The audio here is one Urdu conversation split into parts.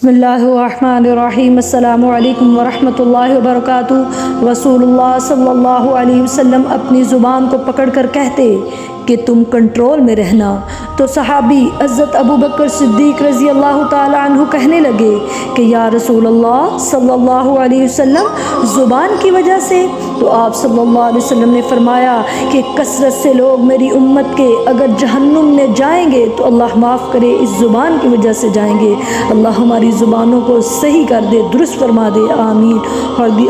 بسم اللہ الرحمن الرحیم السلام علیکم ورحمۃ اللہ وبرکاتہ۔ رسول اللہ صلی اللہ علیہ وسلم اپنی زبان کو پکڑ کر کہتے کہ تم کنٹرول میں رہنا، تو صحابی حضرت ابو بکر صدیق رضی اللہ تعالی عنہ کہنے لگے کہ یا رسول اللہ صلی اللہ علیہ وسلم زبان کی وجہ سے؟ تو آپ صلی اللہ علیہ وسلم نے فرمایا کہ کثرت سے لوگ میری امت کے اگر جہنم میں جائیں گے تو اللہ معاف کرے اس زبان کی وجہ سے جائیں گے۔ اللہ ہماری زبانوں کو صحیح کر دے، درست فرما دے، آمین۔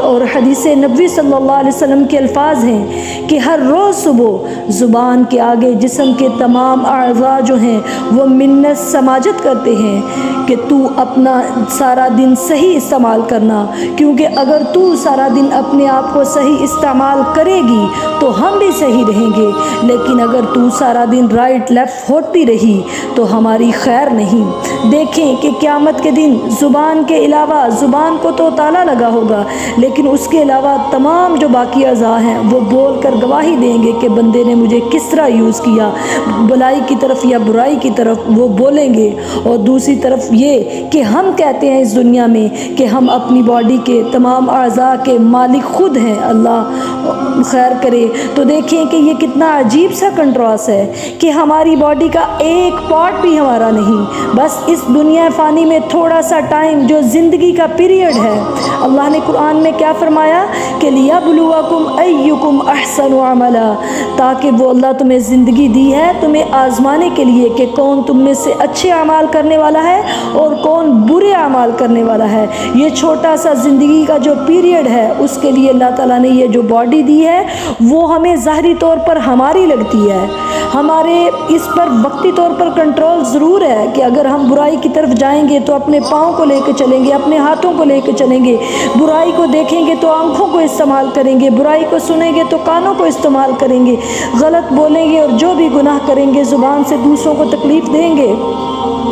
اور حدیث نبوی صلی اللہ علیہ وسلم کے الفاظ ہیں کہ ہر روز صبح زبان کے آگے جسم کے تمام اعضاء جو ہیں وہ منت سماجت کرتے ہیں کہ تو اپنا سارا دن صحیح استعمال کرنا، کیونکہ اگر تو سارا دن اپنے آپ کو صحیح استعمال کرے گی تو ہم بھی صحیح رہیں گے، لیکن اگر تو سارا دن رائٹ لیفٹ ہوتی رہی تو ہماری خیر نہیں۔ دیکھیں کہ قیامت کے دن زبان کے علاوہ، زبان کو تو تالا لگا ہوگا، لیکن اس کے علاوہ تمام جو باقی اعضاء ہیں وہ بول کر گواہی دیں گے کہ بندے نے مجھے کس طرح یوز کیا، بھلائی کی طرف یا برائی کی طرف وہ بولیں گے۔ اور دوسری طرف یہ کہ ہم کہتے ہیں اس دنیا میں کہ ہم اپنی باڈی کے تمام اعضاء کے مالک خود ہیں، اللہ خیر کرے۔ تو دیکھیں کہ یہ کتنا عجیب سا کنٹراس ہے کہ ہماری باڈی کا ایک پارٹ بھی ہمارا نہیں، بس اس دنیا فانی میں تھوڑا سا ٹائم جو زندگی کا پیریڈ ہے۔ اللہ نے قرآن میں کیا فرمایا کہ لِيَبْلُوَكُمْ أَيُّكُمْ أَحْسَنُ عَمَلًا، تاکہ وہ اللہ تمہیں زندگی دی ہے تمہیں آزمانے کے لیے کہ کون تم میں سے اچھے اعمال کرنے والا ہے اور کون برے اعمال کرنے والا ہے۔ یہ چھوٹا سا زندگی کا جو پیریڈ ہے اس کے لیے اللہ تعالیٰ نے یہ جو باڈی دی ہے وہ ہمیں ظاہری طور پر ہماری لگتی ہے، ہمارے اس پر وقتی طور پر کنٹرول ضرور ہے کہ اگر ہم برائی کی طرف جائیں گے تو اپنے پاؤں کو لے کے چلیں گے، اپنے ہاتھوں کو لے کے چلیں گے، برائی کو دیکھیں گے تو آنکھوں کو استعمال کریں گے، برائی کو سنیں گے تو کانوں کو استعمال کریں گے، غلط بولیں گے اور جو بھی گناہ کریں گے زبان سے دوسروں کو تکلیف دیں گے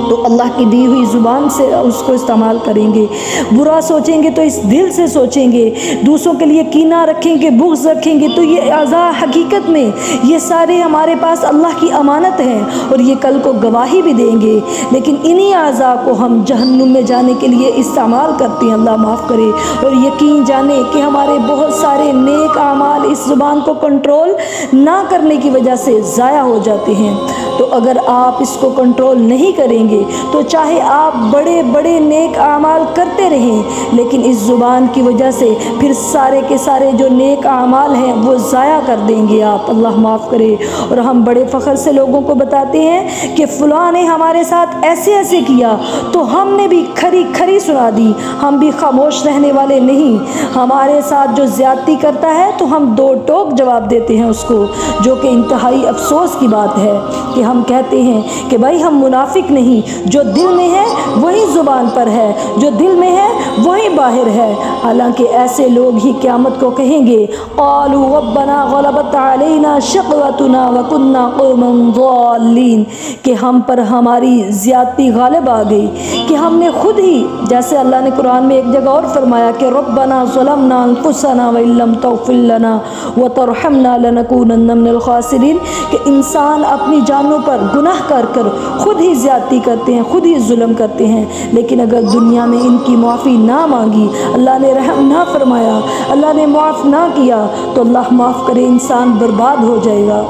تو اللہ کی دی ہوئی زبان سے اس کو استعمال کریں گے، برا سوچیں گے تو اس دل سے سوچیں گے، دوسروں کے لیے کینہ رکھیں گے، بغض رکھیں گے، تو یہ اعضاء حقیقت میں یہ سارے ہمارے پاس اللہ کی امانت ہیں اور یہ کل کو گواہی بھی دیں گے، لیکن انہی اعضاء کو ہم جہنم میں جانے کے لیے استعمال کرتے ہیں، اللہ معاف کرے۔ اور یقین جانے کہ ہمارے بہت سارے نیک اعمال اس زبان کو کنٹرول نہ کرنے کی وجہ سے ضائع ہو جاتے ہیں۔ تو اگر آپ اس کو کنٹرول نہیں کریں گے تو چاہے آپ بڑے بڑے نیک اعمال کرتے رہیں لیکن اس زبان کی وجہ سے پھر سارے کے سارے جو نیک اعمال ہیں وہ ضائع کر دیں گے آپ، اللہ معاف کرے۔ اور ہم بڑے فخر سے لوگوں کو بتاتے ہیں کہ فلاں نے ہمارے ساتھ ایسے ایسے کیا تو ہم نے بھی کھری کھری سنا دی، ہم بھی خاموش رہنے والے نہیں۔ ہمارے ساتھ جو زیادتی کرتا ہے تو ہم دو ٹوک جواب دیتے ہیں اس کو، جو کہ انتہائی افسوس کی بات ہے کہ ہم کہتے ہیں کہ بھائی ہم منافق نہیں، جو دل میں ہے وہی زبان پر ہے، جو دل میں ہے وہی باہر ہے۔ حالانکہ ایسے لوگ ہی قیامت کو کہیں گے قالوا ربنا غلبت علینا شقوتنا وکنا قوما ضالین، کہ ہم پر ہماری زیادتی غالب آ گئی، کہ ہم نے خود ہی، جیسے اللہ نے قرآن میں ایک جگہ اور فرمایا کہ ربنا ظلمنا انفسنا وان لم تغفر لنا وترحمنا لنکونن من الخاسرین، کہ انسان اپنی جانوں پر گناہ کر کر خود ہی زیادتی کرتے ہیں، خود ہی ظلم کرتے ہیں، لیکن اگر دنیا میں ان کی معافی نہ مانگی، اللہ نے رحم نہ فرمایا، اللہ نے معاف نہ کیا تو اللہ معاف کرے انسان برباد ہو جائے گا۔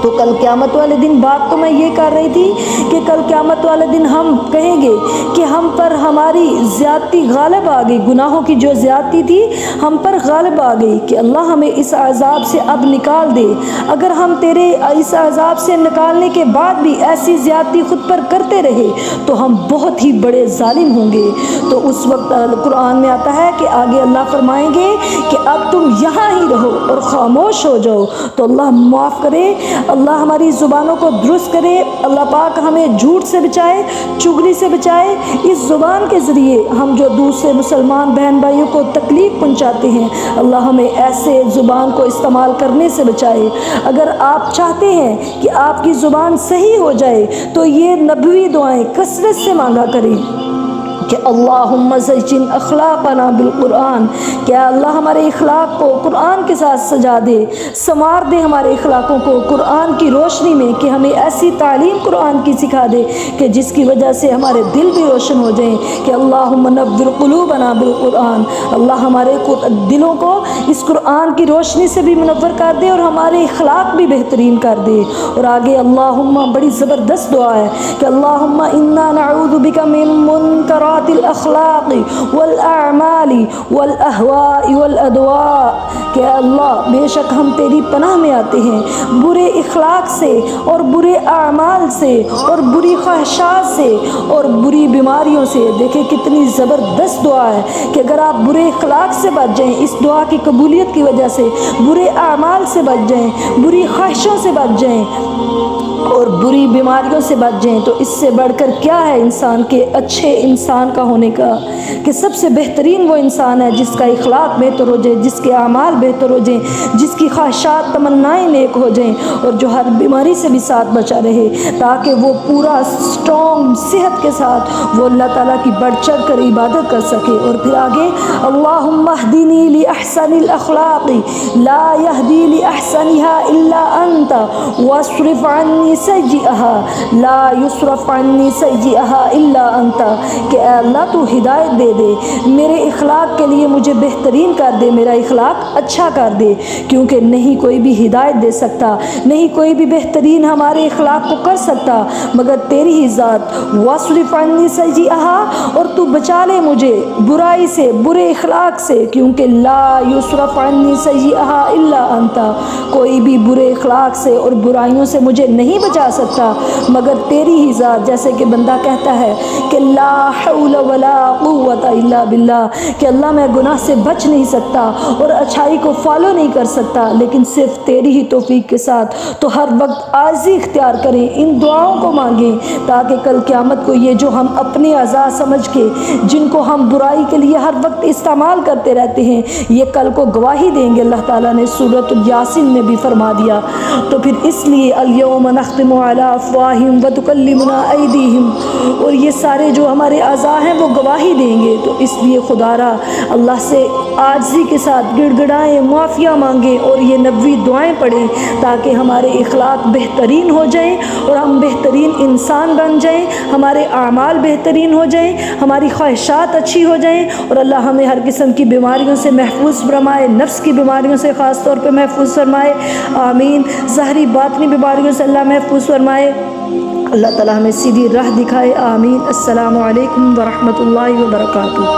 تو کل قیامت والے دن بات تو میں یہ کر رہی تھی کہ کل قیامت والے دن ہم کہیں گے کہ ہم پر ہماری زیادتی غالب آ گئی، گناہوں کی جو زیادتی تھی ہم پر غالب آ گئی، کہ اللہ ہمیں اس عذاب سے اب نکال دے۔ اگر ہم تیرے اس عذاب سے نکالنے کے بعد بھی ایسی زیادتی خود پر کرتے رہے تو ہم بہت ہی بڑے ظالم ہوں گے۔ تو اس وقت قرآن میں آتا ہے کہ آگے اللہ فرمائیں گے کہ اب تم یہاں ہی رہو اور خاموش ہو جاؤ۔ تو اللہ معاف کرے، اللہ ہماری زبانوں کو درست کرے، اللہ پاک ہمیں جھوٹ سے بچائے، چغلی سے بچائے۔ اس زبان کے ذریعے ہم جو دوسرے مسلمان بہن بھائیوں کو تکلیف پہنچاتے ہیں، اللہ ہمیں ایسے زبان کو استعمال کرنے سے بچائے۔ اگر آپ چاہتے ہیں کہ آپ کی زبان صحیح ہو جائے تو یہ نبوی دعائیں کثرت سے مانگا کریں کہ اللہم زین اخلاقنا بالقرآن، کہ اللہ ہمارے اخلاق کو قرآن کے ساتھ سجا دے، سنوار دے ہمارے اخلاقوں کو قرآن کی روشنی میں، کہ ہمیں ایسی تعلیم قرآن کی سکھا دے کہ جس کی وجہ سے ہمارے دل بھی روشن ہو جائیں، کہ اللہم نور قلوبنا بالقرآن، اللہ ہمارے دلوں کو اس قرآن کی روشنی سے بھی منور کر دے اور ہمارے اخلاق بھی بہترین کر دے۔ اور آگے اللہم، بڑی زبردست دعا ہے کہ اللہم انا نعوذ بک من منکرات الاخلاق والاعمال والاہواء والادواء، کہ اللہ بے شک ہم تیری پناہ میں آتے ہیں برے اخلاق سے اور برے اعمال سے اور بری خواہشات سے اور بری بیماریوں سے۔ دیکھیں کتنی زبردست دعا ہے کہ اگر آپ برے اخلاق سے بچ جائیں، اس دعا کی قبولیت کی وجہ سے برے اعمال سے بچ جائیں، بری خواہشوں سے بچ جائیں اور بری بیماریوں سے بچ جائیں، تو اس سے بڑھ کر کیا ہے انسان کے اچھے انسان کا ہونے کا، کہ سب سے بہترین وہ انسان ہے جس کا اخلاق بہتر ہو جائے، جس کے اعمال بہتر ہو جائیں، جس کی خواہشات تمنائیں نیک ہو جائیں اور جو ہر بیماری سے بھی ساتھ بچا رہے، تاکہ وہ پورا اسٹرانگ صحت کے ساتھ وہ اللہ تعالیٰ کی بڑھ چڑھ کر عبادت کر سکے۔ اور پھر آگے اللہم اہدنی لأحسن الاخلاق لا یہدی لأحسنها الا انت واصرف عنی سیئها لا یصرف عنی سیئها الا انت، کہ اے اللہ تو ہدایت دے دے میرے اخلاق کے لیے، مجھے بہترین کر دے، میرا اخلاق اچھا کر دے، کیونکہ نہیں کوئی بھی ہدایت دے سکتا، نہیں کوئی بھی بہترین ہمارے اخلاق کو کر سکتا مگر تیری ہی ذات۔ واصرف عنی سیئها، اور تو بچا لے مجھے برائی سے، برے اخلاق سے، کیونکہ لا یصرف عنی سیئها الا انت، کوئی بھی برے اخلاق سے اور برائیوں سے مجھے نہیں بچا سکتا مگر تیری ہی ذات۔ جیسے کہ بندہ کہتا ہے کہ لا حول ولا قوت الا باللہ، کہ اللہ میں گناہ سے بچ نہیں سکتا اور اچھائی کو فالو نہیں کر سکتا لیکن صرف تیری ہی توفیق کے ساتھ، تو ہر وقت عاجزی اختیار کریں، ان دعاؤں کو مانگیں، تاکہ کل قیامت کو یہ جو ہم اپنے اعضاء سمجھ کے جن کو ہم برائی کے لیے ہر وقت استعمال کرتے رہتے ہیں، یہ کل کو گواہی دیں گے۔ اللہ تعالیٰ نے سورۃ یاسین میں بھی فرما دیا۔ تو پھر اس لیے الیوم نختم علی افواہہم وتکلمنا ایدیہم، اور یہ سارے جو ہمارے اعضاء ہیں وہ گواہی دیں گے، تو اس لیے خدا را اللہ سے عاجزی کے ساتھ گڑ گڑائیں، معافیہ مانگیں اور یہ نبوی دعائیں پڑھیں تاکہ ہمارے اخلاق بہترین ہو جائیں اور ہم بہترین انسان بن جائیں، ہمارے اعمال بہترین ہو جائیں، ہماری خواہشات اچھی ہو جائیں اور اللہ ہمیں ہر قسم کی بیماریوں سے محفوظ فرمائے، نفس کی بیماریوں سے خاص طور پہ محفوظ فرمائے، آمین۔ ظاہری باطنی بیماریوں سے اللہ محفوظ فرمائے، اللہ تعالیٰ ہمیں سیدھی راہ دکھائے، آمین۔ السلام علیکم ورحمۃ اللہ وبرکاتہ۔